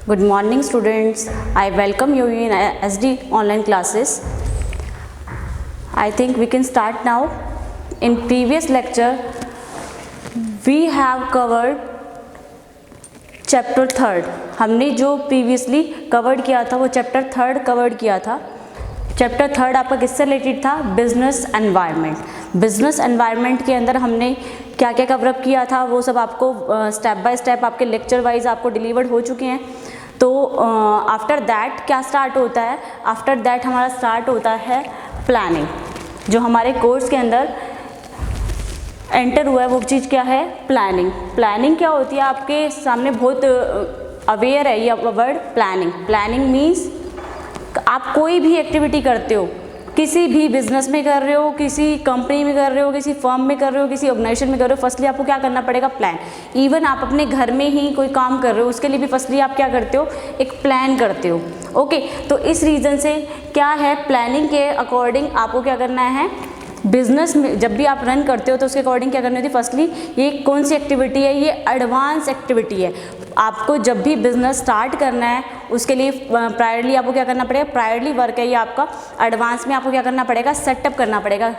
Good morning students. I welcome you in SD online classes. I think we can start now. In previous lecture we have covered chapter 3rd. हमने जो previously covered किया था वो chapter 3rd covered किया था. Chapter 3rd आपका किससे related था? Business environment. बिजनेस एनवायरनमेंट के अंदर हमने क्या क्या कवरअप किया था वो सब आपको स्टेप बाय स्टेप आपके लेक्चर वाइज आपको डिलीवर्ड हो चुके हैं. तो आफ्टर दैट क्या स्टार्ट होता है? आफ्टर दैट हमारा स्टार्ट होता है प्लानिंग. जो हमारे कोर्स के अंदर एंटर हुआ है वो चीज़ क्या है? प्लानिंग. प्लानिंग क्या होती है? आपके सामने बहुत अवेयर है ये वर्ड प्लानिंग. प्लानिंग मीन्स आप कोई भी एक्टिविटी करते हो, किसी भी बिजनेस में कर रहे हो, किसी कंपनी में कर रहे हो, किसी फर्म में कर रहे हो, किसी ऑर्गेनाइजेशन में कर रहे हो, फर्स्टली आपको क्या करना पड़ेगा? प्लान. इवन आप अपने घर में ही कोई काम कर रहे हो उसके लिए भी फर्स्टली आप क्या करते हो? एक प्लान करते हो. ओके, तो इस रीज़न से क्या है, प्लानिंग के अकॉर्डिंग आपको क्या करना है? बिजनेस में जब भी आप रन करते हो तो उसके अकॉर्डिंग क्या करनी होती है? फर्स्टली ये कौन सी एक्टिविटी है? ये एडवांस एक्टिविटी है. आपको जब भी बिजनेस स्टार्ट करना है उसके लिए प्रायरली आपको क्या करना पड़ेगा? प्रायरली वर्क है ये आपका. एडवांस में आपको क्या करना पड़ेगा? सेटअप करना पड़ेगा.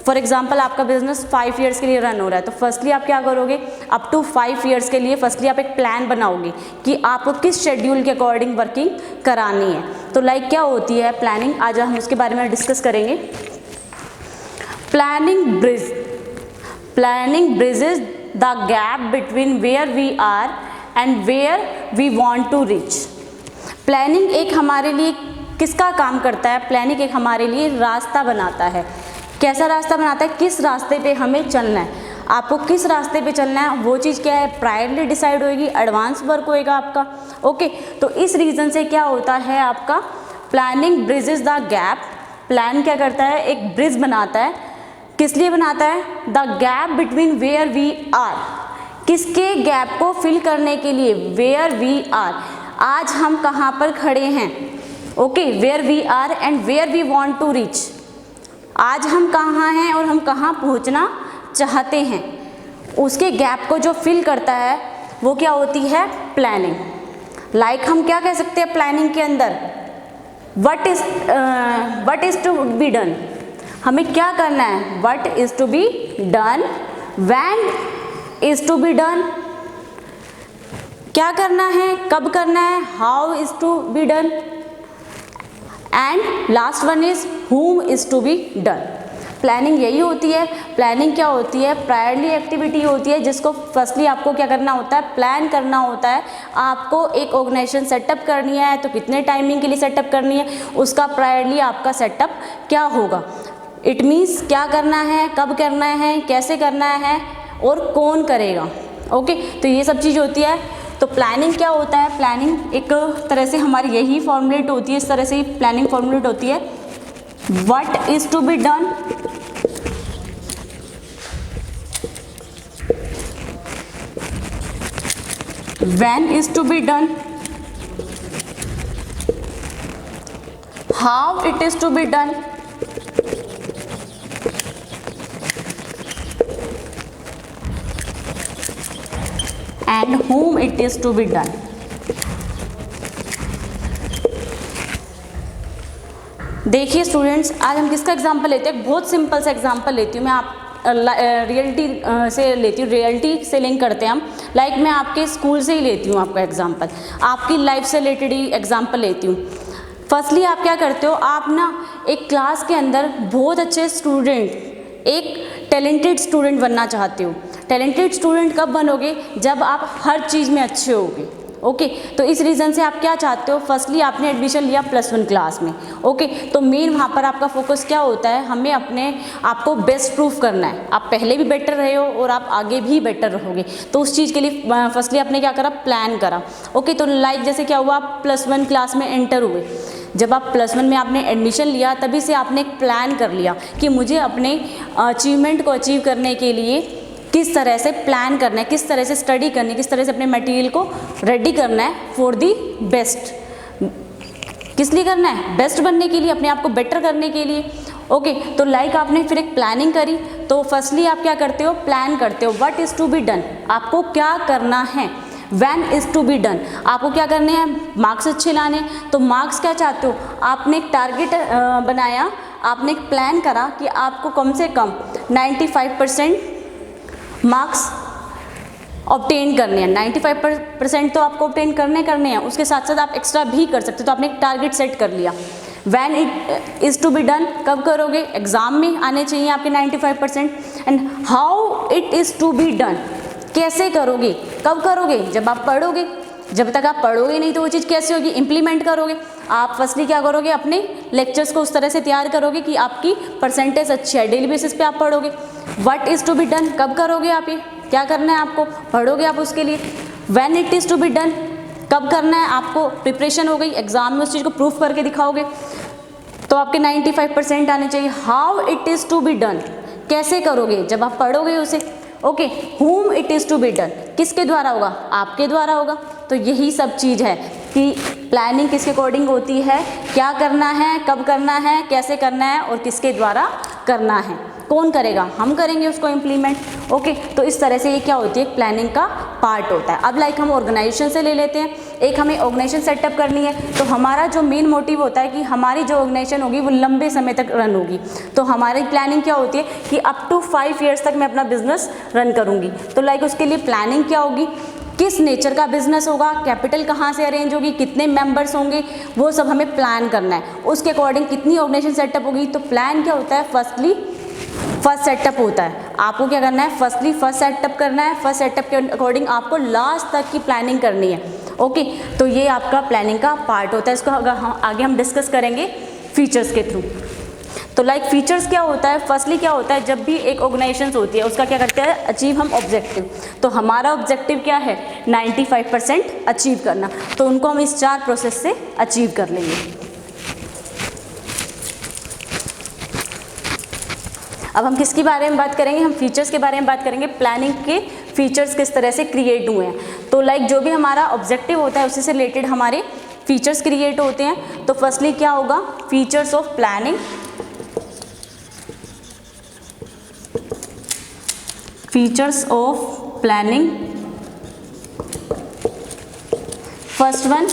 फॉर एग्जांपल आपका बिजनेस 5 ईयर्स के लिए रन हो रहा है तो फर्स्टली आप क्या करोगे? अप टू 5 ईयर्स के लिए फर्स्टली आप एक प्लान बनाओगे कि आपको किस शेड्यूल के अकॉर्डिंग वर्किंग करानी है. तो लाइक क्या होती है प्लानिंग? आज हम उसके बारे में डिस्कस करेंगे. Planning bridges the gap between where we are and where we want to reach. Planning एक हमारे लिए किसका काम करता है? प्लानिंग एक हमारे लिए रास्ता बनाता है. कैसा रास्ता बनाता है? किस रास्ते पे हमें चलना है. आपको किस रास्ते पे चलना है वो चीज़ क्या है? प्रायरली डिसाइड होएगी. एडवांस वर्क होएगा आपका. ओके, तो इस रीज़न से क्या होता है आपका planning bridges the gap. Plan क्या करता है? एक ब्रिज बनाता है. किस लिए बनाता है? The gap between where we are. किसके गैप को फिल करने के लिए? Where we are. आज हम कहाँ पर खड़े हैं? Okay, where we are and where we want to reach. आज हम कहाँ हैं और हम कहाँ पहुँचना चाहते हैं, उसके गैप को जो फिल करता है वो क्या होती है? प्लानिंग. लाइक हम क्या कह सकते हैं प्लानिंग के अंदर? What is to be done. हमें क्या करना है? What is to be done. When is to be done. क्या करना है? कब करना है? How is to be done. And last one is whom is to be done. Planning यही होती है. प्लानिंग क्या होती है? प्रायरली एक्टिविटी होती है जिसको फर्स्टली आपको क्या करना होता है? प्लान करना होता है. आपको एक ऑर्गेनाइजेशन सेटअप करनी है तो कितने टाइमिंग के लिए सेटअप करनी है उसका प्रायरली आपका सेटअप क्या होगा. इट मीन्स क्या करना है, कब करना है, कैसे करना है और कौन करेगा. ओके, तो ये सब चीज़ होती है. तो प्लानिंग क्या होता है? प्लानिंग एक तरह से हमारी यही फॉर्मुलेट होती है. इस तरह से ही प्लानिंग फॉर्मुलेट होती है. What is to be done, when is to be done, how it is to be done, and whom it is to be done. देखिए स्टूडेंट्स, आज हम किसका एग्जाम्पल लेते हैं? बहुत सिंपल सा एग्जाम्पल लेती हूँ मैं. आप रियलिटी से लेती हूँ, रियलिटी से लिंक करते हैं हम. लाइक मैं आपके स्कूल से ही लेती हूँ आपका एग्जाम्पल, आपकी लाइफ से रिलेटेड ही एग्जाम्पल लेती हूँ. फर्स्टली आप क्या करते हो? आप ना एक क्लास के अंदर बहुत अच्छे स्टूडेंट, एक टैलेंटेड स्टूडेंट बनना चाहते हो. टैलेंटेड स्टूडेंट कब बनोगे? जब आप हर चीज़ में अच्छे होगे. ओके, तो इस रीज़न से आप क्या चाहते हो? फर्स्टली आपने एडमिशन लिया +1 क्लास में. ओके, तो मेन वहाँ पर आपका फोकस क्या होता है? हमें अपने आपको बेस्ट प्रूफ करना है. आप पहले भी बेटर रहे हो और आप आगे भी बेटर रहोगे. तो उस चीज़ के लिए फर्स्टली आपने क्या करा? प्लान करा. ओके, तो लाइक जैसे क्या हुआ? आप +1 क्लास में एंटर हुए. जब आप +1 में आपने एडमिशन लिया तभी से आपने एक प्लान कर लिया कि मुझे अपने अचीवमेंट को अचीव करने के लिए किस तरह से प्लान करना है, किस तरह से स्टडी करनी है, किस तरह से अपने मटेरियल को रेडी करना है फॉर दी बेस्ट. किस लिए करना है? बेस्ट बनने के लिए, अपने आप को बेटर करने के लिए. ओके, तो लाइक आपने फिर एक प्लानिंग करी. तो फर्स्टली आप क्या करते हो? प्लान करते हो. What is to be done. आपको क्या करना है? When is to be done, आपको क्या करने हैं, मार्क्स अच्छे लाने। तो मार्क्स क्या चाहते हो, आपने एक टारगेट बनाया, आपने एक प्लान करा कि आपको कम से कम 95% मार्क्स ऑब्टेन करने हैं। 95% तो आपको ऑब्टेन करने हैं, उसके साथ साथ आप एक्स्ट्रा भी कर सकते हो। तो आपने एक टारगेट सेट कर लिया। When it is to be done, कब करोगे, एग्जाम में आने चाहिए आपके 95%। And how it is to be done, कैसे करोगे, कब करोगे, जब आप पढ़ोगे। जब तक आप पढ़ोगे नहीं तो वो चीज़ कैसे होगी, इम्प्लीमेंट करोगे। आप फर्स्टली क्या करोगे, अपने लेक्चर्स को उस तरह से तैयार करोगे कि आपकी परसेंटेज अच्छी है। डेली बेसिस पे आप पढ़ोगे। What is to be done, कब करोगे आप, ये क्या करना है आपको, पढ़ोगे आप उसके लिए। When it is to be done, कब करना है आपको, प्रिपरेशन हो गई, एग्जाम में उस चीज़ को प्रूफ करके दिखाओगे तो आपके 95% आने चाहिए। How it is to be done, कैसे करोगे, जब आप पढ़ोगे उसे। Okay, whom it is to be done, किसके द्वारा होगा, आपके द्वारा होगा। तो यही सब चीज़ है कि प्लानिंग किसके अकॉर्डिंग होती है, क्या करना है, कब करना है, कैसे करना है और किसके द्वारा करना है। कौन करेगा, हम करेंगे उसको इम्प्लीमेंट। ओके, तो इस तरह से ये क्या होती है, प्लानिंग का पार्ट होता है। अब लाइक हम ऑर्गेनाइजेशन से ले लेते हैं। एक हमें ऑर्गेनाइजेशन सेटअप करनी है, तो हमारा जो मेन मोटिव होता है कि हमारी जो ऑर्गेनाइजेशन होगी वो लंबे समय तक रन होगी। तो हमारी प्लानिंग क्या होती है कि अप टू 5 ईयर्स तक मैं अपना बिजनेस रन करूँगी। तो लाइक उसके लिए प्लानिंग क्या होगी, किस नेचर का बिजनेस होगा, कैपिटल कहाँ से अरेंज होगी, कितने मेंबर्स होंगे, वो सब हमें प्लान करना है। उसके अकॉर्डिंग कितनी ऑर्गेनाइजेशन सेटअप होगी। तो प्लान क्या होता है, फर्स्ट सेटअप होता है। आपको क्या करना है, फर्स्ट सेटअप करना है। फर्स्ट सेटअप के अकॉर्डिंग आपको लास्ट तक की प्लानिंग करनी है। ओके, तो ये आपका प्लानिंग का पार्ट होता है। इसको आगे हम डिस्कस करेंगे फीचर्स के थ्रू। तो लाइक फीचर्स क्या होता है, फर्स्टली क्या होता है, जब भी एक ऑर्गेनाइजेशन होती है उसका क्या करते हैं, अचीव हम ऑब्जेक्टिव। तो हमारा ऑब्जेक्टिव क्या है, 95% अचीव करना। तो उनको हम इस 4 प्रोसेस से अचीव कर लेंगे। अब हम किसके बारे में बात करेंगे, हम फीचर्स के बारे में बात करेंगे। प्लानिंग के फीचर्स किस तरह से क्रिएट हुए हैं। तो लाइक जो भी हमारा ऑब्जेक्टिव होता है उसी से रिलेटेड हमारे फीचर्स क्रिएट होते हैं। तो फर्स्टली क्या होगा, features of planning. Features of planning, first one,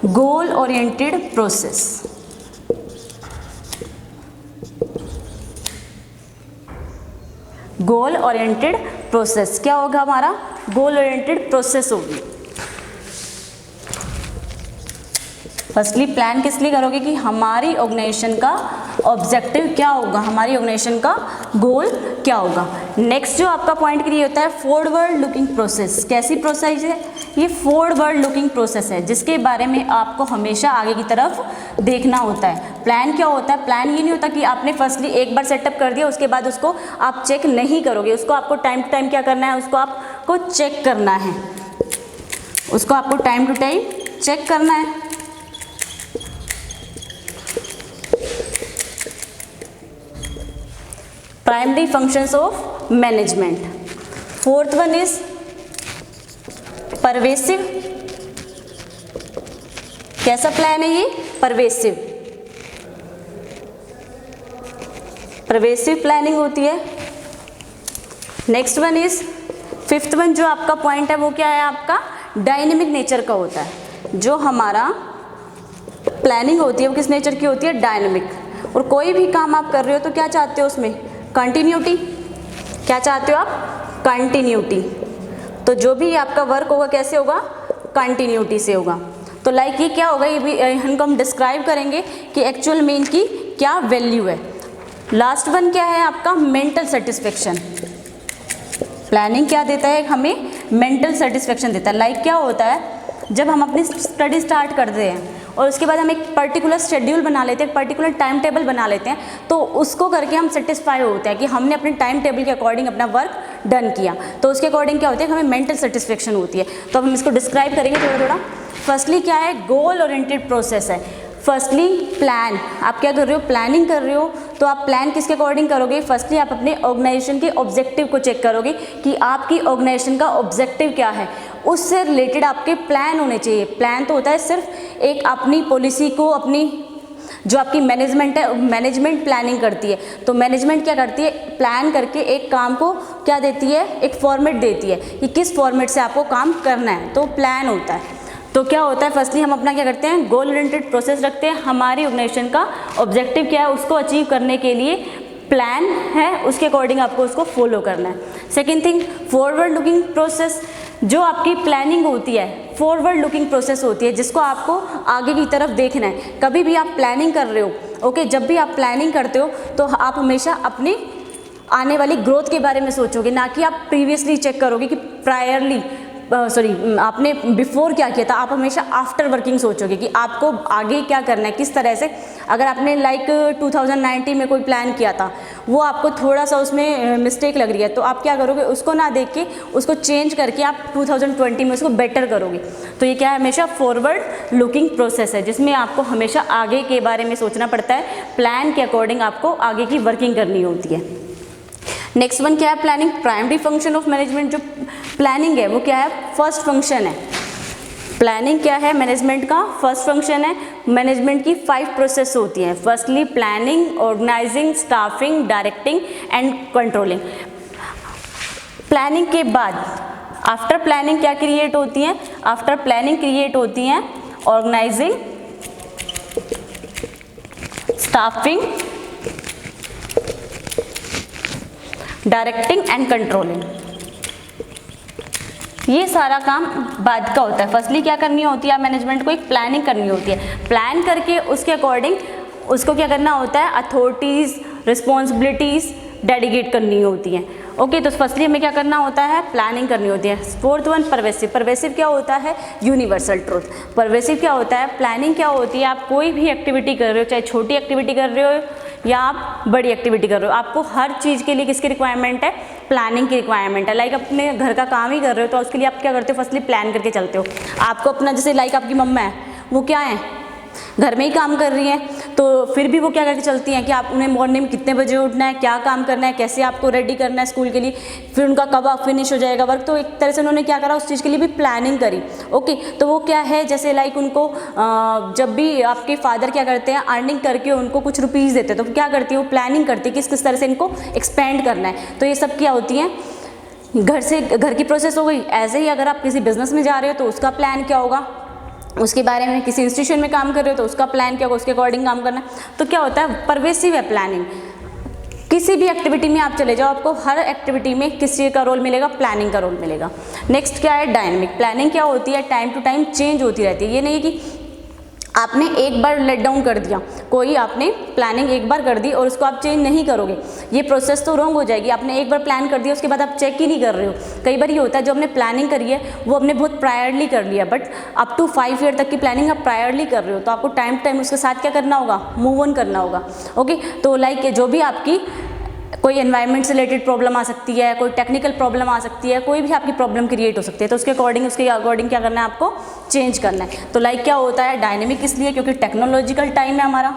goal oriented process. Goal oriented process क्या होगा, हमारा गोल ओरिएंटेड प्रोसेस होगी। फर्स्टली प्लान किस लिए करोगे कि हमारी ऑर्गेनाइजेशन का ऑब्जेक्टिव क्या होगा, हमारी ऑर्गेनाइजेशन का गोल क्या होगा। नेक्स्ट जो आपका पॉइंट क्रिएट होता है, फॉरवर्ड लुकिंग प्रोसेस। कैसी प्रोसेस है ये, फॉरवर्ड लुकिंग प्रोसेस है जिसके बारे में आपको हमेशा आगे की तरफ देखना होता है। प्लान क्या होता है, प्लान ये नहीं होता कि आपने फर्स्टली एक बार सेटअप कर दिया उसके बाद उसको आप चेक नहीं करोगे। उसको आपको टाइम टू टाइम क्या करना है, उसको आपको चेक करना है। उसको आपको टाइम टू टाइम चेक करना है। Primary functions of management. Fourth one is pervasive. कैसा प्लान है ये, परवेसिव। परवेसिव प्लानिंग होती है। Next one is, fifth one जो आपका पॉइंट है वो क्या है, आपका डायनेमिक नेचर का होता है। जो हमारा प्लानिंग होती है वो किस नेचर की होती है, डायनेमिक। और कोई भी काम आप कर रहे हो तो क्या चाहते हो उसमें, कंटिन्यूटी। क्या चाहते हो आप, कंटिन्यूटी। तो जो भी आपका वर्क होगा कैसे होगा, कंटिन्यूटी से होगा। तो लाइक ये क्या होगा, ये भी इनको हम डिस्क्राइब करेंगे कि एक्चुअल में इनकी क्या वैल्यू है। लास्ट वन क्या है आपका, मेंटल सेटिस्फेक्शन। प्लानिंग क्या देता है हमें, मेंटल सेटिस्फेक्शन देता है। लाइक क्या होता है, जब हम अपनी स्टडी स्टार्ट करते हैं और उसके बाद हम एक पर्टिकुलर शेड्यूल बना लेते हैं, एक पर्टिकुलर टाइम टेबल बना लेते हैं, तो उसको करके हम सेटिस्फाई होते हैं कि हमने अपने टाइम टेबल के अकॉर्डिंग अपना वर्क डन किया। तो उसके अकॉर्डिंग क्या होता है, हमें मेंटल सेटिस्फेक्शन होती है। तो अब हम इसको डिस्क्राइब करेंगे थोड़ा थोड़ा। फर्स्टली क्या है, गोल ओरिएंटेड प्रोसेस है। फर्स्टली प्लान, आप क्या कर रहे हो, प्लानिंग कर रहे हो। तो आप प्लान किसके अकॉर्डिंग करोगे, फर्स्टली आप अपने ऑर्गेनाइजेशन के ऑब्जेक्टिव को चेक करोगे कि आपकी ऑर्गेनाइजेशन का ऑब्जेक्टिव क्या है, उससे रिलेटेड आपके प्लान होने चाहिए। प्लान तो होता है सिर्फ एक अपनी पॉलिसी को, अपनी जो आपकी मैनेजमेंट है, मैनेजमेंट प्लानिंग करती है। तो मैनेजमेंट क्या करती है, प्लान करके एक काम को क्या देती है, एक फॉर्मेट देती है कि किस फॉर्मेट से आपको काम करना है, तो प्लान होता है। तो क्या होता है, फर्स्टली हम अपना क्या करते हैं, गोल ओरिएंटेड प्रोसेस रखते हैं। हमारी ऑर्गेनाइजेशन का ऑब्जेक्टिव क्या है, उसको अचीव करने के लिए प्लान है, उसके अकॉर्डिंग आपको उसको फॉलो करना है। Second thing, forward looking process. जो आपकी प्लानिंग होती है फॉरवर्ड लुकिंग प्रोसेस होती है, जिसको आपको आगे की तरफ देखना है। कभी भी आप प्लानिंग कर रहे हो, ओके, जब भी आप प्लानिंग करते हो तो आप हमेशा अपनी आने वाली ग्रोथ के बारे में सोचोगे, ना कि आप प्रीवियसली चेक करोगे कि प्रायरली आपने बिफोर क्या किया था। आप हमेशा आफ्टर वर्किंग सोचोगे कि आपको आगे क्या करना है, किस तरह से। अगर आपने लाइक 2019 में कोई प्लान किया था, वो आपको थोड़ा सा उसमें मिस्टेक लग रही है, तो आप क्या करोगे, उसको ना देख के उसको चेंज करके आप 2020 में उसको बेटर करोगे। तो ये क्या है, हमेशा फॉरवर्ड लुकिंग प्रोसेस है, जिसमें आपको हमेशा आगे के बारे में सोचना पड़ता है। प्लान के अकॉर्डिंग आपको आगे की वर्किंग करनी होती है। नेक्स्ट वन क्या है, planning. Primary function of management, जो प्लानिंग है वो क्या है, फर्स्ट फंक्शन है। प्लानिंग क्या है, मैनेजमेंट का फर्स्ट फंक्शन है। मैनेजमेंट की 5 प्रोसेस होती हैं। Firstly planning, organizing, staffing, directing and controlling. Planning के बाद आफ्टर प्लानिंग क्या क्रिएट होती हैं, आफ्टर प्लानिंग क्रिएट होती हैं organizing, staffing, directing and controlling. ये सारा काम बाद का होता है। फर्स्टली क्या करनी होती है, मैनेजमेंट को एक प्लानिंग करनी होती है। प्लान करके उसके अकॉर्डिंग उसको क्या करना होता है, अथॉरिटीज़, रिस्पॉन्सिबिलिटीज़ डेलीगेट करनी होती हैं। ओके, तो फर्स्टली हमें क्या करना होता है, प्लानिंग करनी होती है। Fourth one, pervasive. परवेसिव क्या होता है, यूनिवर्सल ट्रूथ। परवेसिव क्या होता है, प्लानिंग क्या होती है, आप कोई भी एक्टिविटी कर रहे हो, चाहे छोटी एक्टिविटी कर रहे हो या आप बड़ी एक्टिविटी कर रहे हो, आपको हर चीज़ के लिए किसकी रिक्वायरमेंट है, प्लानिंग की रिक्वायरमेंट है। लाइक अपने घर का काम ही कर रहे हो तो उसके लिए आप क्या करते हो, फर्स्टली प्लान करके चलते हो। आपको अपना, जैसे लाइक आपकी मम्मा है, वो क्या है, घर में ही काम कर रही हैं, तो फिर भी वो क्या करके चलती हैं कि आप उन्हें मॉर्निंग में कितने बजे उठना है, क्या काम करना है, कैसे आपको रेडी करना है स्कूल के लिए, फिर उनका कब फिनिश हो जाएगा वर्क। तो एक तरह से उन्होंने क्या करा, उस चीज़ के लिए भी प्लानिंग करी। ओके, तो वो क्या है, जैसे लाइक उनको जब भी आपके फादर क्या करते हैं, अर्निंग करके उनको कुछ रुपीज़ देते हैं, तो क्या करती है, वो प्लानिंग करती है किस किस तरह से इनको एक्सपेंड करना है। तो ये सब क्या होती हैं, घर की प्रोसेस हो गई। ऐसे ही अगर आप किसी बिजनेस में जा रहे हो तो उसका प्लान क्या होगा, उसके बारे में। किसी इंस्टीट्यूशन में काम कर रहे हो तो उसका प्लान क्या होगा, उसके अकॉर्डिंग काम करना। तो क्या होता है, परवेसिव है प्लानिंग। किसी भी एक्टिविटी में आप चले जाओ, आपको हर एक्टिविटी में किस चीज़ का रोल मिलेगा, प्लानिंग का रोल मिलेगा। नेक्स्ट क्या है, डायनेमिक। प्लानिंग क्या होती है, टाइम टू टाइम चेंज होती रहती है। ये नहीं है कि आपने एक बार लेट डाउन कर दिया, कोई आपने प्लानिंग एक बार कर दी और उसको आप चेंज नहीं करोगे, ये प्रोसेस तो रॉन्ग हो जाएगी। आपने एक बार प्लान कर दिया, उसके बाद आप चेक ही नहीं कर रहे हो। कई बार ये होता है, जो हमने प्लानिंग करी है वो हमने बहुत प्रायरली कर लिया, बट अप टू 5 ईयर तक की प्लानिंग आप प्रायरली कर रहे हो, तो आपको टाइम टू टाइम उसके साथ क्या करना होगा, मूव ऑन करना होगा। ओके, तो लाइक जो भी आपकी कोई एनवायरनमेंट से रिलेटेड प्रॉब्लम आ सकती है, कोई टेक्निकल प्रॉब्लम आ सकती है, कोई भी आपकी प्रॉब्लम क्रिएट हो सकती है, तो उसके अकॉर्डिंग क्या करना है, आपको चेंज करना है। तो लाइक क्या होता है, डायनेमिक इसलिए क्योंकि टेक्नोलॉजिकल टाइम है हमारा,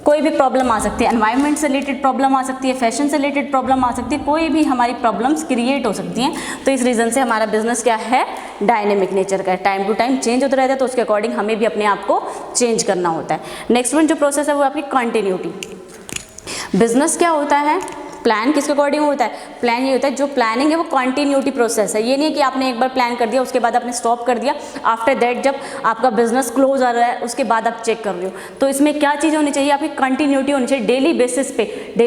कोई भी प्रॉब्लम आ सकती है, एनवायरनमेंट से रिलेटेड प्रॉब्लम आ सकती है, फैशन से रिलेटेड प्रॉब्लम आ सकती है, कोई भी हमारी प्रॉब्लम्स क्रिएट हो सकती हैं। तो इस रीज़न से हमारा बिजनेस क्या है, डायनेमिक नेचर का है, टाइम टू टाइम चेंज होता रहता है, तो उसके अकॉर्डिंग हमें भी अपने आप को चेंज करना होता है। नेक्स्ट वन जो प्रोसेस है वो आपकी कंटिन्यूटी। बिजनेस क्या होता है, प्लान किसके अकॉर्डिंग होता है, प्लान ये होता है, जो प्लानिंग है वो कंटिन्यूटी प्रोसेस है। ये नहीं है कि आपने एक बार प्लान कर दिया उसके बाद आपने स्टॉप कर दिया, आफ्टर दैट जब आपका बिजनेस क्लोज आ रहा है उसके बाद आप चेक कर रहे हो। तो इसमें क्या चीज़ होनी चाहिए, आपकी कंटिन्यूटी होनी चाहिए, डेली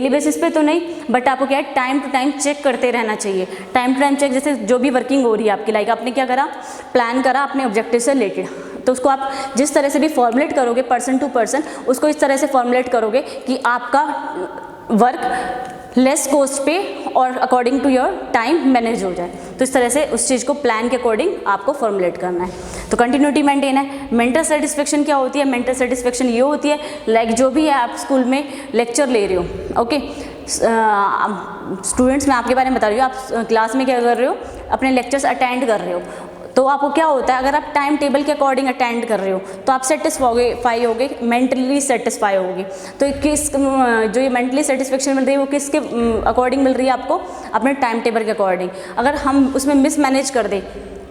बेसिस पे तो नहीं, बट आपको क्या है, टाइम टू टाइम चेक करते रहना चाहिए। टाइम टू टाइम चेक, जैसे जो भी वर्किंग हो रही है आपकी, लाइक आपने क्या करा, प्लान करा अपने ऑब्जेक्टिव से रिलेटेड, तो उसको आप जिस तरह से भी फॉर्मुलेट करोगे पर्सन टू पर्सन, उसको इस तरह से फॉर्मुलेट करोगे कि आपका वर्क लेस कॉस्ट पे और according to your time manage हो जाए। तो इस तरह से उस चीज़ को प्लान के अकॉर्डिंग आपको फॉर्मुलेट करना है। तो कंटिन्यूटी मेंटेन है। मेंटल सेटिस्फेक्शन क्या होती है, मेंटल सेटिस्फेक्शन ये होती है, लाइक जो भी है आप स्कूल में लेक्चर ले रहे हो, ओके, स्टूडेंट्स मैं आपके बारे में बता रही हूँ, आप क्लास में क्या कर रहे हो, अपने लेक्चर्स अटेंड कर रहे हो, तो आपको क्या होता है, अगर आप टाइम टेबल के अकॉर्डिंग अटेंड कर रहे हो तो आप सेटिस्फाई होगे, मेंटली सेटिस्फाई होगे। तो किस जो ये मेंटली सेटिस्फेक्शन मिल रही है वो किसके अकॉर्डिंग मिल रही है, आपको अपने टाइम टेबल के अकॉर्डिंग। अगर हम उसमें मिसमैनेज कर दें,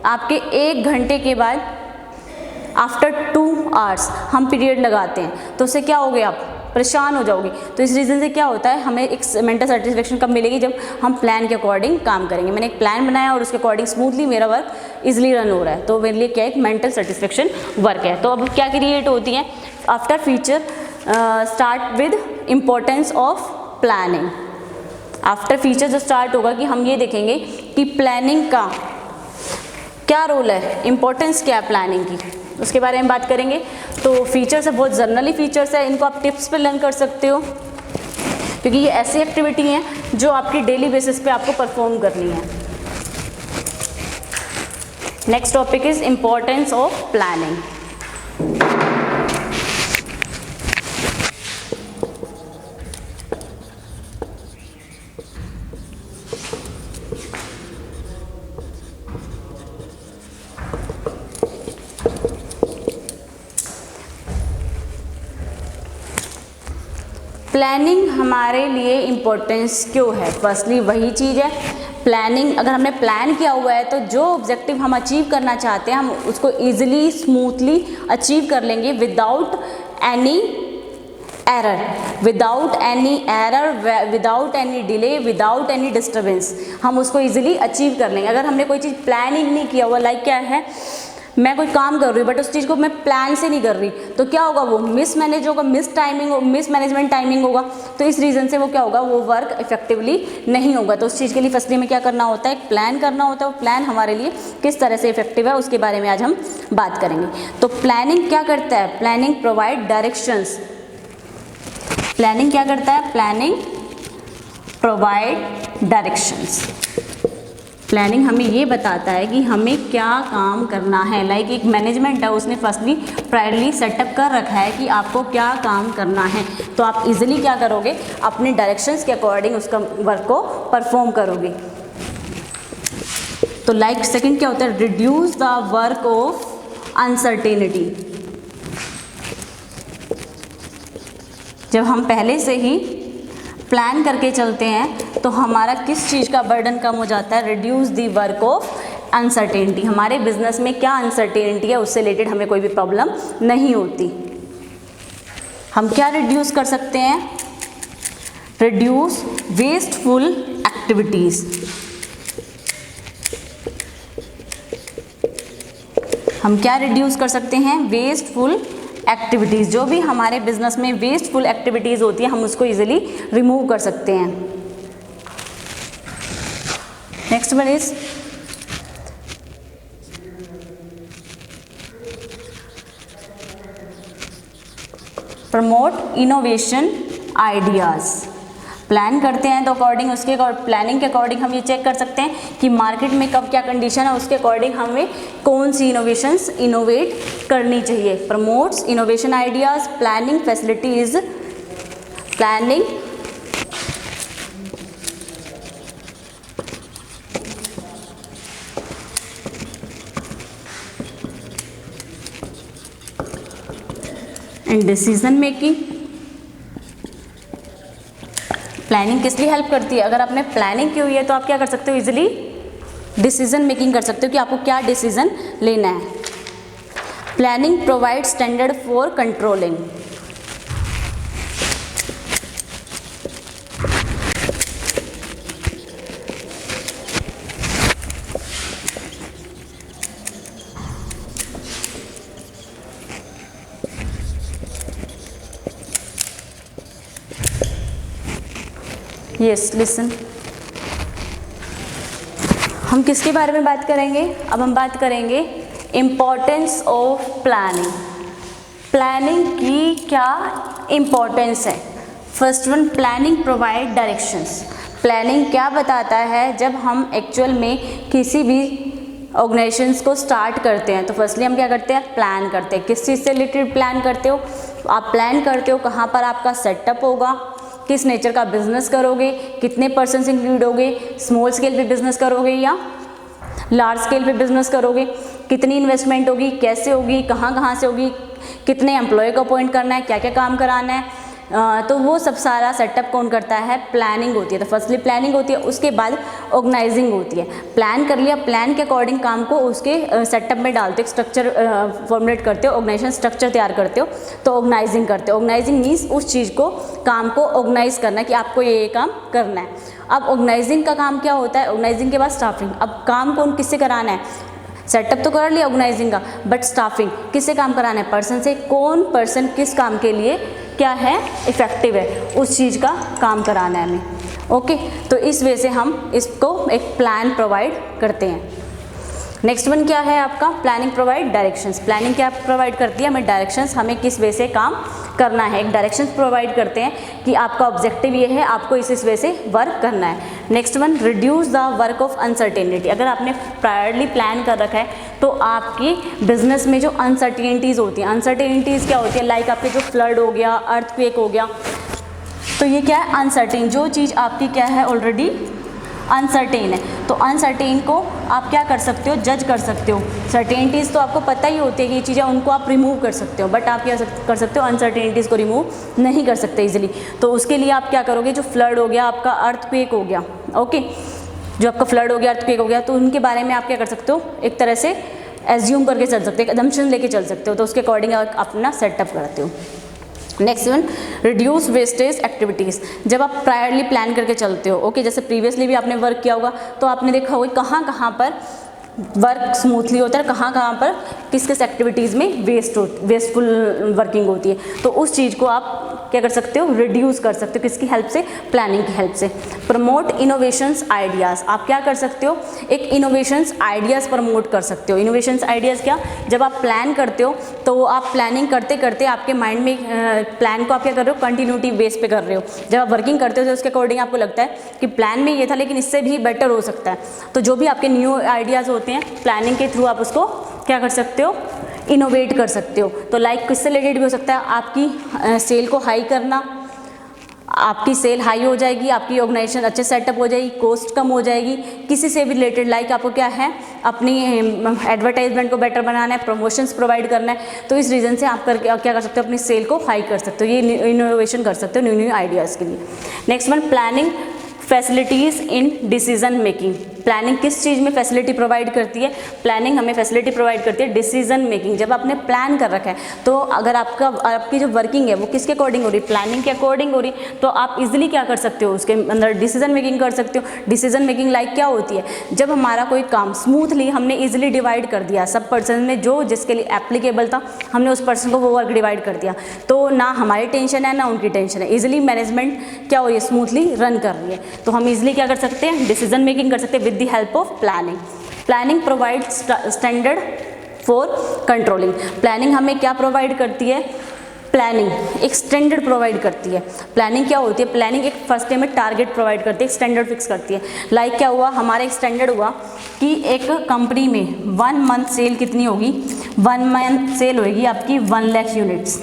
आपके 1 घंटे के बाद आफ्टर 2 आवर्स हम पीरियड लगाते हैं, तो उससे क्या होगे, आप परेशान हो जाओगे। तो इस रीज़न से क्या होता है, हमें एक मेंटल सेटिस्फेक्शन कब मिलेगी, जब हम प्लान के अकॉर्डिंग काम करेंगे। मैंने एक प्लान बनाया और उसके अकॉर्डिंग स्मूथली मेरा वर्क इजीली रन हो रहा है, तो मेरे लिए क्या एक मेंटल सेटिस्फेक्शन वर्क है। तो अब क्या क्रिएट होती है, after feature start with importance of planning. After feature जो स्टार्ट होगा कि हम ये देखेंगे कि प्लानिंग का क्या रोल है, इम्पोर्टेंस क्या है प्लानिंग की, उसके बारे में बात करेंगे। तो फीचर्स है, बहुत जनरली फीचर्स है, इनको आप टिप्स पे लर्न कर सकते हो, क्योंकि ये ऐसी एक्टिविटी हैं जो आपकी डेली बेसिस पे आपको परफॉर्म करनी है। Next topic is importance of planning. Planning हमारे लिए इम्पोर्टेंस क्यों है? फर्स्टली वही चीज़ है, प्लानिंग अगर हमने प्लान किया हुआ है तो जो ऑब्जेक्टिव हम अचीव करना चाहते हैं हम उसको ईजिली स्मूथली अचीव कर लेंगे without any error, without any delay, without any disturbance, हम उसको ईजिली अचीव कर लेंगे। अगर हमने कोई चीज़ प्लानिंग नहीं किया हुआ, लाइक क्या है, मैं कोई काम कर रही हूँ बट उस चीज़ को मैं प्लान से नहीं कर रही, तो क्या होगा, वो मिसमैनेज होगा, मिसमैनेजमेंट टाइमिंग होगा। तो इस रीज़न से वो क्या होगा, वो वर्क इफेक्टिवली नहीं होगा। तो उस चीज़ के लिए फर्स्टली में क्या करना होता है, एक प्लान करना होता है। वो प्लान हमारे लिए किस तरह से इफेक्टिव है उसके बारे में आज हम बात करेंगे। तो प्लानिंग क्या करता है, प्लानिंग प्रोवाइड डायरेक्शंस। प्लानिंग क्या करता है, प्लानिंग प्रोवाइड डायरेक्शंस। प्लानिंग हमें ये बताता है कि हमें क्या काम करना है। लाइक एक मैनेजमेंट है, उसने फर्स्टली प्रायरली सेटअप कर रखा है कि आपको क्या काम करना है, तो आप इजीली क्या करोगे, अपने डायरेक्शंस के अकॉर्डिंग उसका वर्क को परफॉर्म करोगे। तो लाइक सेकंड क्या होता है, reduce the work of uncertainty. जब हम पहले से ही प्लान करके चलते हैं तो हमारा किस चीज़ का बर्डन कम हो जाता है, reduce the work of uncertainty. हमारे बिजनेस में क्या अनसर्टेनिटी है उससे रिलेटेड हमें कोई भी प्रॉब्लम नहीं होती। हम क्या रिड्यूस कर सकते हैं, रिड्यूस वेस्टफुल एक्टिविटीज़। हम क्या रिड्यूस कर सकते हैं, वेस्टफुल एक्टिविटीज़। जो भी हमारे बिजनेस में वेस्टफुल एक्टिविटीज़ होती है हम उसको इजीली रिमूव कर सकते हैं। Next one is promote innovation ideas. Plan करते हैं तो अकॉर्डिंग उसके प्लानिंग के अकॉर्डिंग हम ये चेक कर सकते हैं कि मार्केट में कब क्या कंडीशन है, उसके अकॉर्डिंग हमें कौन सी इनोवेशंस इनोवेट करनी चाहिए। Promotes innovation ideas, planning facilities, planning and decision making. Planning किस लिए हेल्प करती है, अगर आपने प्लानिंग की हुई है तो आप क्या कर सकते हो, इजीली डिसीजन मेकिंग कर सकते हो कि आपको क्या डिसीजन लेना है। Planning provide standard for controlling. Yes listen, हम किसके बारे में बात करेंगे, अब हम बात करेंगे इम्पोर्टेंस ऑफ प्लानिंग। प्लानिंग की क्या इम्पोर्टेंस है। First one, planning provide directions. Planning क्या बताता है, जब हम एक्चुअल में किसी भी ऑर्गेनाइजेशंस को स्टार्ट करते हैं तो फर्स्टली हम क्या करते हैं, प्लान करते हैं। किस चीज़ से रिलेटेड प्लान करते हो, आप प्लान करते हो कहाँ पर आपका सेटअप होगा, किस नेचर का बिजनेस करोगे, कितने पर्सन्स इंक्लूड होंगे, स्मॉल स्केल पे बिजनेस करोगे या लार्ज स्केल पे बिजनेस करोगे, कितनी इन्वेस्टमेंट होगी, कैसे होगी, कहाँ कहाँ से होगी, कितने एम्प्लॉय को अपॉइंट करना है, क्या क्या काम कराना है, तो वो सब सारा सेटअप कौन करता है, प्लानिंग होती है। तो फर्स्टली प्लानिंग होती है, उसके बाद ऑर्गेनाइजिंग होती है। प्लान कर लिया, प्लान के अकॉर्डिंग काम को उसके सेटअप में डालते हो, स्ट्रक्चर फॉर्मुलेट करते हो, ऑर्गेनाइजेशन स्ट्रक्चर तैयार करते हो, तो ऑर्गेनाइजिंग करते हो। ऑर्गेनाइजिंग मीन्स उस चीज़ को, काम को ऑर्गेनाइज करना कि आपको ये काम करना है। अब ऑर्गेनाइजिंग का काम क्या होता है, ऑर्गेनाइजिंग के बाद स्टाफिंग। अब काम कौन किससे कराना है, सेटअप तो कर लिया ऑर्गेनाइजिंग का, बट स्टाफिंग किससे काम कराना है, पर्सन से। कौन पर्सन किस काम के लिए क्या है, इफेक्टिव है, उस चीज़ का काम कराना है हमें। ओके, तो इस वजह से हम इसको एक प्लान प्रोवाइड करते हैं। नेक्स्ट वन क्या है आपका, प्लानिंग प्रोवाइड डायरेक्शंस। प्लानिंग क्या प्रोवाइड करती है, हमें डायरेक्शंस, हमें किस वे से काम करना है। एक डायरेक्शंस प्रोवाइड करते हैं कि आपका ऑब्जेक्टिव ये है, आपको इस वे से वर्क करना है। Next one, reduce the work of uncertainty. अगर आपने प्रायरली प्लान कर रखा है तो आपकी बिजनेस में जो अनसर्टेनिटीज़ होती हैं, अनसर्टेनिटीज़ क्या होती है, लाइक आपके जो फ्लड हो गया, अर्थक्वेक हो गया, तो ये क्या है, अनसर्टेन। जो चीज़ आपकी क्या है, ऑलरेडी अनसर्टेन है, तो अनसर्टेन को आप क्या कर सकते हो, जज कर सकते हो। सर्टेनिटीज़ तो आपको पता ही होती है कि ये चीज़ें, उनको आप रिमूव कर सकते हो, बट आप क्या कर सकते हो, अनसर्टेनिटीज़ को रिमूव नहीं कर सकते इजीली। तो उसके लिए आप क्या करोगे, जो फ्लड हो गया, आपका अर्थक्वेक हो गया, ओके, जो आपका फ्लड हो गया, अर्थक्वेक हो गया, तो उनके बारे में आप क्या कर सकते हो, एक तरह से एज्यूम करके चल सकते हो, असम्पशन लेके चल सकते हो, तो उसके अकॉर्डिंग आप अपना सेटअप करते हो। Next one, reduce wastage activities. जब आप प्रायरली प्लान करके चलते हो, ओके, जैसे प्रीवियसली भी आपने वर्क किया होगा, तो आपने देखा होगा कहाँ कहाँ पर वर्क स्मूथली होता है, कहाँ कहाँ पर किस किस एक्टिविटीज़ में वेस्टफुल वर्किंग होती है, तो उस चीज़ को आप क्या कर सकते हो, रिड्यूस कर सकते हो, किसकी हेल्प से, प्लानिंग की हेल्प से। Promote innovations ideas. आप क्या कर सकते हो, एक इनोवेशंस आइडियाज़ प्रमोट कर सकते हो। इनोवेशंस आइडियाज़ क्या, जब आप प्लान करते हो तो आप प्लानिंग करते करते आपके माइंड में प्लान को आप क्या कर रहे हो, कंटिन्यूटी बेस पे कर रहे हो। जब आप वर्किंग करते हो तो उसके अकॉर्डिंग आपको लगता है कि प्लान में ये था लेकिन इससे भी बेटर हो सकता है, तो जो भी आपके न्यू आइडियाज़ होते हैं, प्लानिंग के थ्रू आप उसको क्या कर सकते हो, इनोवेट कर सकते हो। तो लाइक किससे रिलेटेड भी हो सकता है, आपकी सेल को हाई करना, आपकी सेल हाई हो जाएगी, आपकी ऑर्गेनाइजेशन अच्छे सेटअप हो जाएगी, कॉस्ट कम हो जाएगी, किसी से भी रिलेटेड, लाइक आपको क्या है, अपनी एडवर्टाइजमेंट को बेटर बनाना है, प्रमोशंस प्रोवाइड करना है, तो इस रीज़न से आप क्या कर सकते हो, अपनी सेल को हाई कर सकते हो। ये इनोवेशन कर सकते हो न्यू न्यू आइडियाज़ के लिए। Next one, planning facilities in decision making. Planning किस चीज़ में फैसिलिटी प्रोवाइड करती है, प्लानिंग हमें फैसिलिटी प्रोवाइड करती है डिसीजन मेकिंग। जब आपने प्लान कर रखा है, तो अगर आपकी जो वर्किंग है वो किसके अकॉर्डिंग हो रही है, प्लानिंग के अकॉर्डिंग हो रही, तो आप इजीली क्या कर सकते हो, उसके अंदर डिसीजन मेकिंग कर सकते हो। डिसीजन मेकिंग लाइक क्या होती है, जब हमारा कोई काम स्मूथली हमने ईजिली डिवाइड कर दिया, सब पर्सन में जो जिसके लिए एप्लीकेबल था, हमने उस पर्सन को वो वर्क डिवाइड कर दिया, तो ना हमारी टेंशन है ना उनकी टेंशन है, ईजिली मैनेजमेंट क्या हो रही है, स्मूथली रन कर रही है। तो हम इजीली क्या कर सकते हैं, डिसीजन मेकिंग कर सकते हैं with the help of planning. Planning provide standard for controlling. Planning हमें क्या प्रोवाइड करती है, प्लानिंग एक स्टैंडर्ड प्रोवाइड करती है। प्लानिंग क्या होती है, प्लानिंग एक फर्स्ट में टारगेट प्रोवाइड करती है, एक स्टैंडर्ड फिक्स करती है। लाइक क्या हुआ, हमारा एक स्टैंडर्ड हुआ कि एक कंपनी में 1 मंथ सेल कितनी होगी, 1 मंथ सेल होगी आपकी 1 लाख यूनिट्स,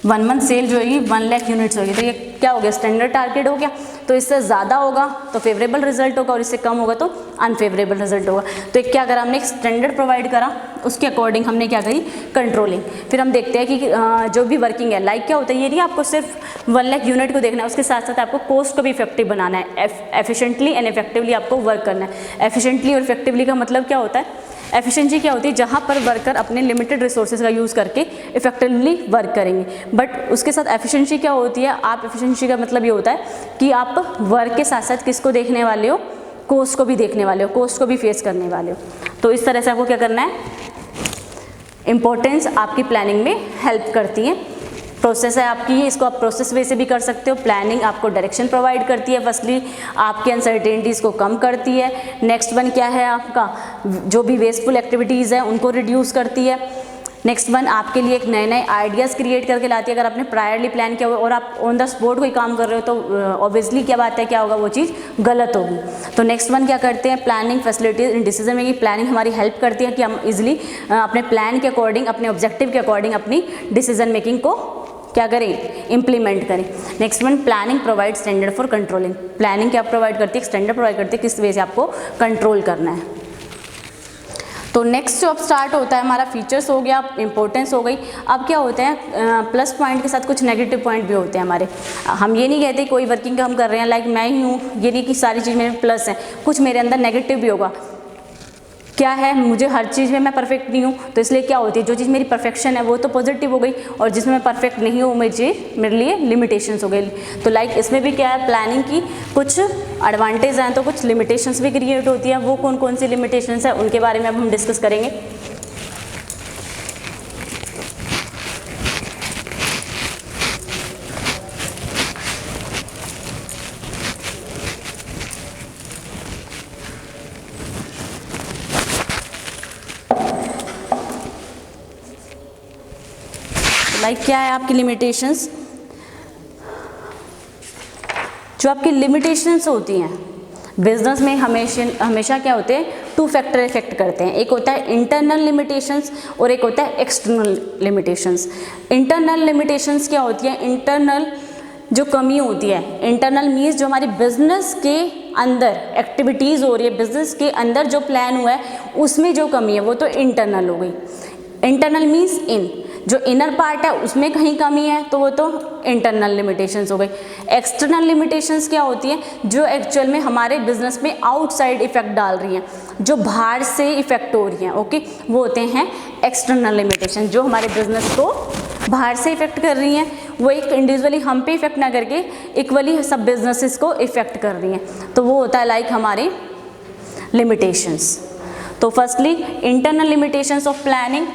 1 मंथ सेल जो होगी 1 लाख यूनिट्स होगी, तो ये क्या हो गया, स्टैंडर्ड टारगेट हो गया। तो इससे ज़्यादा होगा तो फेवरेबल रिजल्ट होगा और इससे कम होगा तो अनफेवरेबल रिजल्ट होगा। तो एक क्या करा हमने, एक स्टैंडर्ड प्रोवाइड करा, उसके अकॉर्डिंग हमने क्या करी, कंट्रोलिंग। फिर हम देखते हैं कि जो भी वर्किंग है, लाइक क्या होता है, ये नहीं आपको सिर्फ 1 लाख यूनिट को देखना है, उसके साथ साथ आपको कॉस्ट को भी इफेक्टिव बनाना है, एफिशिएंटली एंड इफेक्टिवली आपको वर्क करना है। एफिशिएंटली और इफेक्टिवली का मतलब क्या होता है, एफिशिएंसी क्या होती है, जहाँ पर वर्कर अपने लिमिटेड रिसोर्सेज का यूज़ करके इफेक्टिवली वर्क करेंगे। बट उसके साथ एफिशिएंसी क्या होती है, आप एफिशिएंसी का मतलब ये होता है कि आप वर्क के साथ साथ किसको देखने वाले हो, कॉस्ट को भी देखने वाले हो, कॉस्ट को भी फेस करने वाले हो। तो इस तरह से आपको क्या करना है, इंपॉर्टेंस आपकी प्लानिंग में हेल्प करती है। प्रोसेस है आपकी, इसको आप प्रोसेस वे से भी कर सकते हो। प्लानिंग आपको डायरेक्शन प्रोवाइड करती है, फर्स्टली आपके अनसर्टेनिटीज़ को कम करती है। नेक्स्ट वन क्या है आपका, जो भी वेस्टफुल एक्टिविटीज़ हैं उनको रिड्यूस करती है। नेक्स्ट वन आपके लिए एक नए नए आइडियाज़ क्रिएट करके लाती है। अगर आपने प्रायरली प्लान किया हुआ और आप ऑन द स्पॉट कोई काम कर रहे हो तो ऑब्वियसली क्या बात है, क्या होगा, वो चीज़ गलत होगी। तो नेक्स्ट वन क्या करते हैं, planning facilities in decision making. Planning हमारी हेल्प करती है कि हम इजीली अपने प्लान के अकॉर्डिंग, अपने ऑब्जेक्टिव के अकॉर्डिंग अपनी डिसीजन मेकिंग को क्या करें, इम्प्लीमेंट करें। Next one, planning provide standard for controlling. Planning क्या प्रोवाइड करती है, स्टैंडर्ड प्रोवाइड करती है किस वे से आपको कंट्रोल करना है। तो नेक्स्ट जो अब स्टार्ट होता है हमारा फीचर्स हो गया, इंपॉर्टेंस हो गई। अब क्या होते हैं प्लस पॉइंट के साथ कुछ नेगेटिव पॉइंट भी होते हैं हमारे। हम ये नहीं कहते कोई वर्किंग हम कर रहे हैं लाइक मैं ही हूँ, ये नहीं कि सारी चीज़ मेरे प्लस है, कुछ मेरे अंदर नेगेटिव भी होगा। क्या है, मुझे हर चीज़ में मैं परफेक्ट नहीं हूँ, तो इसलिए क्या होती है जो चीज़ मेरी परफेक्शन है वो तो पॉजिटिव हो गई, और जिसमें मैं परफेक्ट नहीं हूँ मेरे लिए लिमिटेशंस हो गई। तो लाइक इसमें भी क्या है, प्लानिंग की कुछ एडवांटेज हैं तो कुछ लिमिटेशंस भी क्रिएट होती हैं। वो कौन कौन सी लिमिटेशंस हैं उनके बारे में अब हम डिस्कस करेंगे। लाइक क्या है आपकी लिमिटेशंस, जो आपकी लिमिटेशंस होती हैं बिजनेस में हमेशा क्या होते हैं, 2 फैक्टर इफेक्ट करते हैं। एक होता है इंटरनल लिमिटेशंस और एक होता है एक्सटर्नल लिमिटेशंस। इंटरनल लिमिटेशंस क्या होती है, इंटरनल जो कमी होती है, इंटरनल मीन्स जो हमारी बिजनेस के अंदर एक्टिविटीज़ हो रही है, बिजनेस के अंदर जो प्लान हुआ है उसमें जो कमी है वो तो इंटरनल हो गई। इंटरनल मीन्स इन, जो इनर पार्ट है उसमें कहीं कमी है तो वो तो इंटरनल लिमिटेशंस हो गई। एक्सटर्नल लिमिटेशंस क्या होती हैं, जो एक्चुअल में हमारे बिजनेस में आउटसाइड इफेक्ट डाल रही हैं, जो बाहर से इफेक्ट हो रही हैं, ओके, वो होते हैं एक्सटर्नल लिमिटेशन। जो हमारे बिजनेस को बाहर से इफेक्ट कर रही हैं, वो एक इंडिविजुअली हम पे इफेक्ट ना करके इक्वली सब बिजनेसेस को इफेक्ट कर रही हैं, तो वो होता है लाइक हमारे लिमिटेशंस। तो firstly internal limitations of planning,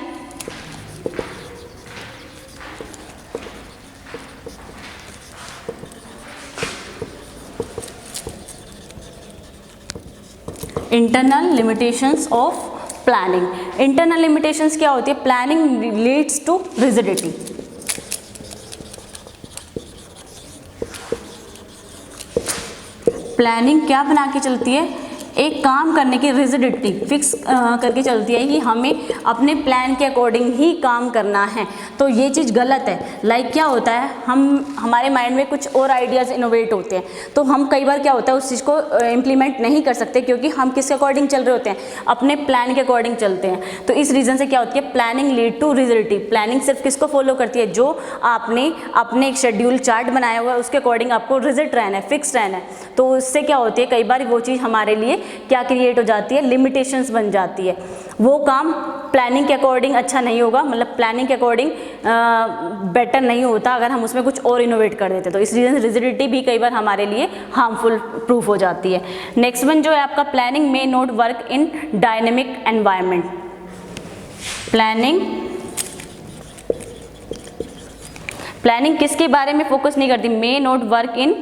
internal limitations of planning. Internal limitations क्या होती है, planning leads to rigidity. Planning क्या बना के चलती है, एक काम करने की रिजिडिटी फिक्स करके चलती है कि हमें अपने प्लान के अकॉर्डिंग ही काम करना है। तो ये चीज़ गलत है। लाइक क्या होता है, हमारे माइंड में कुछ और आइडियाज़ इनोवेट होते हैं, तो हम कई बार क्या होता है उस चीज़ को इम्प्लीमेंट नहीं कर सकते, क्योंकि हम किसके अकॉर्डिंग चल रहे होते हैं, अपने प्लान के अकॉर्डिंग चलते हैं। तो इस रीज़न से क्या होती है, planning lead to rigidity. Planning सिर्फ किसको फॉलो करती है, जो आपने अपने एक शेड्यूल चार्ट बनाया हुआ है उसके अकॉर्डिंग आपको रिजिड रहना है, फिक्स रहना है। तो उससे क्या होती है, कई बार वो चीज़ हमारे लिए क्या क्रिएट हो जाती है, लिमिटेशंस बन जाती है। वो काम प्लानिंग के अकॉर्डिंग अच्छा नहीं होगा, मतलब प्लानिंग के अकॉर्डिंग बेटर नहीं होता अगर हम उसमें कुछ और इनोवेट कर देते। तो इस रीजन से रिजिडिटी भी कई बार हमारे लिए हार्मफुल प्रूफ हो जाती है। नेक्स्ट वन जो है आपका, planning may not work in dynamic environment. Planning किसके बारे में फोकस नहीं करती, मे नॉट वर्क इन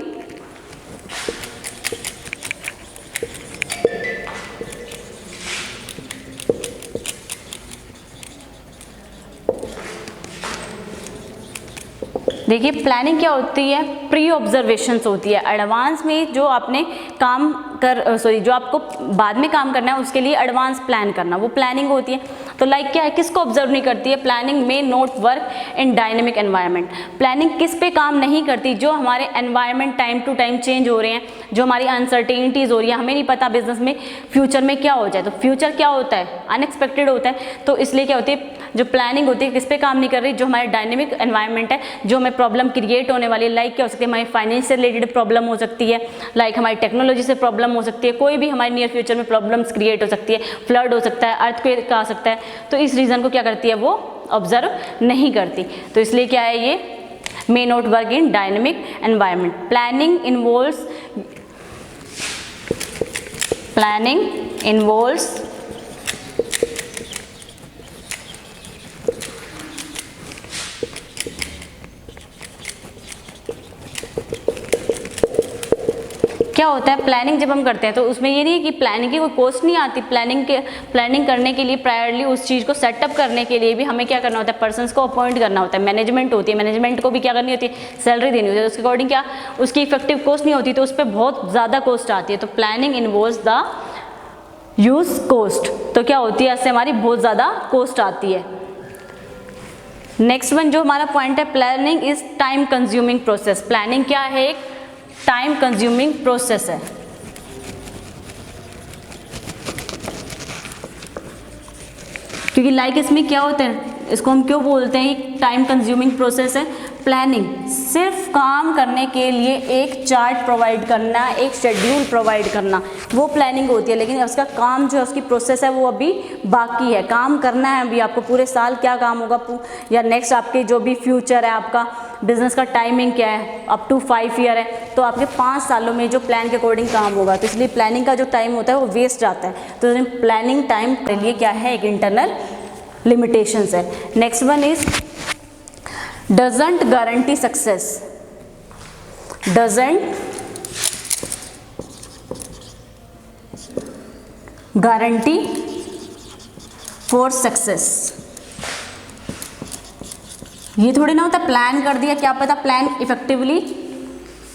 देखिए प्लानिंग क्या होती है, प्री ऑब्जर्वेशंस होती है। एडवांस में जो आपने काम जो आपको बाद में काम करना है उसके लिए एडवांस प्लान करना, वो प्लानिंग होती है। तो लाइक क्या है, किसको ऑब्जर्व नहीं करती है, प्लानिंग में not work in dynamic environment. Planning किस पे काम नहीं करती, जो हमारे environment time to time change हो रहे हैं, जो हमारी अनसर्टेनिटीज़ हो रही है, हमें नहीं पता बिजनेस में फ्यूचर में क्या हो जाए। तो फ्यूचर क्या होता है, अनएक्सपेक्टेड होता है। तो इसलिए क्या होती है, जो प्लानिंग होती है किस पे काम नहीं कर रही, जो हमारे डायनेमिक एनवायरनमेंट है, जो हमें प्रॉब्लम क्रिएट होने वाली है। लाइक क्या हो सकती है, हमारी फाइनेंस से रिलेटेड प्रॉब्लम हो सकती है, लाइक हमारी टेक्नोलॉजी से प्रॉब्लम हो सकती है, कोई भी हमारे नियर फ्यूचर में प्रॉब्लम्स क्रिएट हो सकती है, फ्लड हो सकता है, अर्थक्वेक आ सकता है। तो इस रीज़न को क्या करती है, वो ऑब्जर्व नहीं करती। तो इसलिए क्या है, ये may not work in dynamic environment. Planning involves क्या होता है, प्लानिंग जब हम करते हैं तो उसमें ये नहीं है कि प्लानिंग की कोई कॉस्ट नहीं आती। प्लानिंग करने के लिए प्रायरली उस चीज़ को सेटअप करने के लिए भी हमें क्या करना होता है, पर्सन्स को अपॉइंट करना होता है, मैनेजमेंट होती है, मैनेजमेंट को भी क्या करनी होती है, सैलरी देनी होती है। उसके अकॉर्डिंग क्या उसकी इफेक्टिव कॉस्ट नहीं होती, तो उस पर बहुत ज़्यादा कॉस्ट आती है। तो planning involves the use cost, तो क्या होती है, इससे हमारी बहुत ज़्यादा कॉस्ट आती है। नेक्स्ट वन जो हमारा पॉइंट है, planning is time consuming process. Planning क्या है, एक टाइम कंज्यूमिंग प्रोसेस है। क्योंकि लाइक इसमें क्या होता है, इसको हम क्यों बोलते हैं, एक टाइम कंज्यूमिंग प्रोसेस है। प्लानिंग सिर्फ काम करने के लिए एक चार्ट प्रोवाइड करना, एक शेड्यूल प्रोवाइड करना, वो प्लानिंग होती है। लेकिन उसका काम जो है, उसकी प्रोसेस है, वो अभी बाकी है। काम करना है अभी आपको, पूरे साल क्या काम होगा, या नेक्स्ट आपके जो भी फ्यूचर है, आपका बिजनेस का टाइमिंग क्या है, अप टू 5 ईयर है, तो आपके 5 सालों में जो प्लान के अकॉर्डिंग काम होगा, तो इसलिए प्लानिंग का जो टाइम होता है वो वेस्ट जाता है। तो प्लानिंग टाइम के लिए क्या है, एक इंटरनल लिमिटेशंस है। Next one is doesn't guarantee success, doesn't guarantee for success. ये थोड़ी ना होता प्लान कर दिया, क्या पता प्लान इफेक्टिवली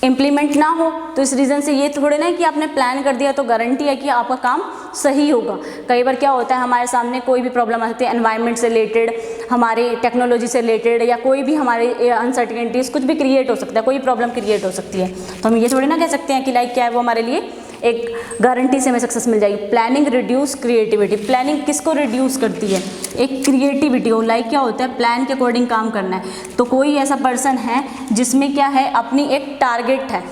इम्प्लीमेंट ना हो, तो इस रीज़न से ये थोड़े ना कि आपने प्लान कर दिया तो गारंटी है कि आपका काम सही होगा। कई बार क्या होता है, हमारे सामने कोई भी प्रॉब्लम आ सकती है, एनवायरनमेंट से रिलेटेड, हमारे टेक्नोलॉजी से रिलेटेड, या कोई भी हमारे अनसर्टेनिटीज़ कुछ भी क्रिएट हो सकता है, कोई प्रॉब्लम क्रिएट हो सकती है, तो हम ये थोड़ी ना कह सकते हैं कि लाइक क्या है वो हमारे लिए एक गारंटी से हमें सक्सेस मिल जाएगी। प्लानिंग रिड्यूस क्रिएटिविटी, प्लानिंग किसको रिड्यूस करती है, एक क्रिएटिविटी को। लाइक क्या होता है, प्लान के अकॉर्डिंग काम करना है, तो कोई ऐसा पर्सन है जिसमें क्या है, अपनी एक टारगेट है,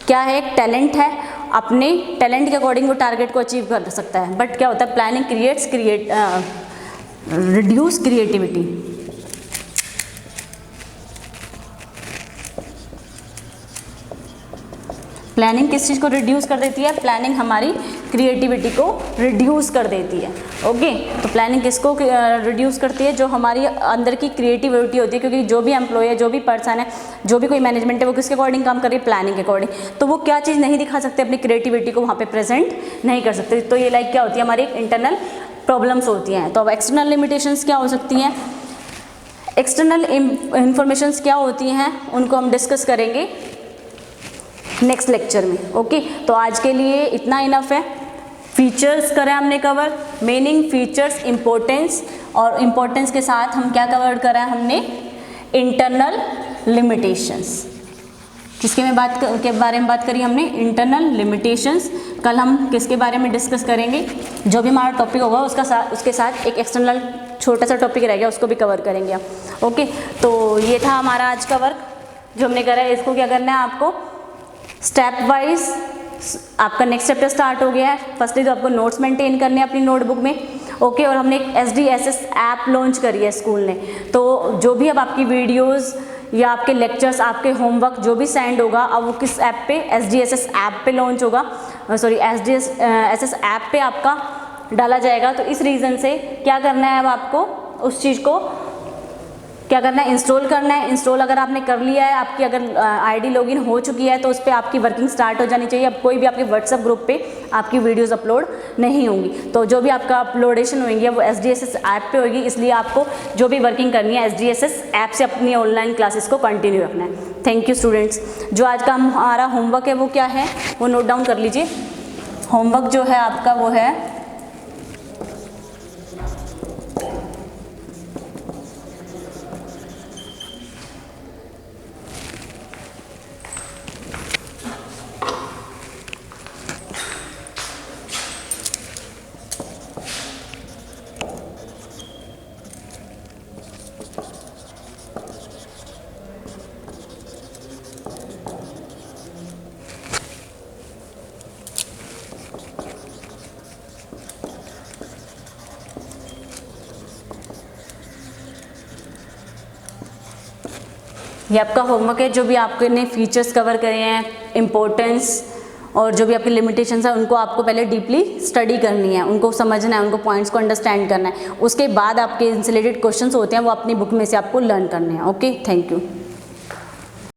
क्या है, एक टैलेंट है, अपने टैलेंट के अकॉर्डिंग वो टारगेट को अचीव कर सकता है। बट क्या होता है, प्लानिंग रिड्यूस क्रिएटिविटी। प्लानिंग किस चीज़ को रिड्यूस कर देती है, प्लानिंग हमारी क्रिएटिविटी को रिड्यूस कर देती है। ओके, तो प्लानिंग किसको रिड्यूस करती है, जो हमारी अंदर की क्रिएटिविटी होती है, क्योंकि जो भी एम्प्लॉय है, जो भी पर्सन है, जो भी कोई मैनेजमेंट है, वो किसके अकॉर्डिंग काम कर रही है, प्लानिंग के अकॉर्डिंग। तो वो क्या चीज़ नहीं दिखा सकते, अपनी क्रिएटिविटी को वहाँ पे प्रेजेंट नहीं कर सकते। तो ये लाइक क्या होती है, हमारी इंटरनल प्रॉब्लम्स होती हैं। तो अब एक्सटर्नल लिमिटेशंस क्या हो सकती हैं, एक्सटर्नल इंफॉर्मेशंस क्या होती हैं, उनको हम डिस्कस करेंगे नेक्स्ट लेक्चर में। ओके, तो आज के लिए इतना इनफ है। फीचर्स करें हमने कवर, मीनिंग, फीचर्स, इम्पोर्टेंस, और इम्पोर्टेंस के साथ हम क्या कवर करा है हमने, इंटरनल लिमिटेशंस। किसके में के बारे में बात करी हमने, इंटरनल लिमिटेशंस। कल हम किसके बारे में डिस्कस करेंगे, जो भी हमारा टॉपिक होगा उसके साथ एक एक्सटर्नल छोटा सा टॉपिक रह गया, उसको भी कवर करेंगे आप। ओके, तो ये था हमारा आज का वर्क जो हमने करा है। इसको क्या करना है आपको, स्टेप वाइज आपका नेक्स्ट चैप्टर स्टार्ट हो गया है। फर्स्टली तो आपको नोट्स मेंटेन करने हैं अपनी नोटबुक में। ओके, और हमने एक SDSS ऐप लॉन्च करी है स्कूल ने, तो जो भी अब आपकी वीडियोस या आपके लेक्चर्स, आपके होमवर्क जो भी सेंड होगा, अब वो किस ऐप पे, SDSS ऐप पे लॉन्च होगा, सॉरी SDSS ऐप पे आपका डाला जाएगा। तो इस रीज़न से क्या करना है, अब आपको उस चीज़ को क्या करना है, इंस्टॉल करना है। इंस्टॉल अगर आपने कर लिया है, आपकी अगर ID लॉगिन हो चुकी है, तो उस पर आपकी वर्किंग स्टार्ट हो जानी चाहिए। अब कोई भी आपके व्हाट्सएप ग्रुप पे आपकी वीडियोस अपलोड नहीं होंगी, तो जो भी आपका अपलोडेशन होंगी वो SDSS ऐप पे होगी। इसलिए आपको जो भी वर्किंग करनी है SDSS ऐप से अपनी ऑनलाइन क्लासेस को कंटिन्यू रखना है। Thank you students. जो आज का हमारा होमवर्क है वो क्या है, वो नोट डाउन कर लीजिए। होमवर्क जो है आपका वो है ये आपका होमवर्क है। जो भी आपने फीचर्स कवर करे हैं, इम्पोर्टेंस और जो भी आपकी लिमिटेशंस है, उनको आपको पहले डीपली स्टडी करनी है, उनको समझना है, उनको पॉइंट्स को अंडरस्टैंड करना है। उसके बाद आपके इनसे रिलेटेड क्वेश्चंस होते हैं वो अपनी बुक में से आपको लर्न करने हैं। Okay, thank you.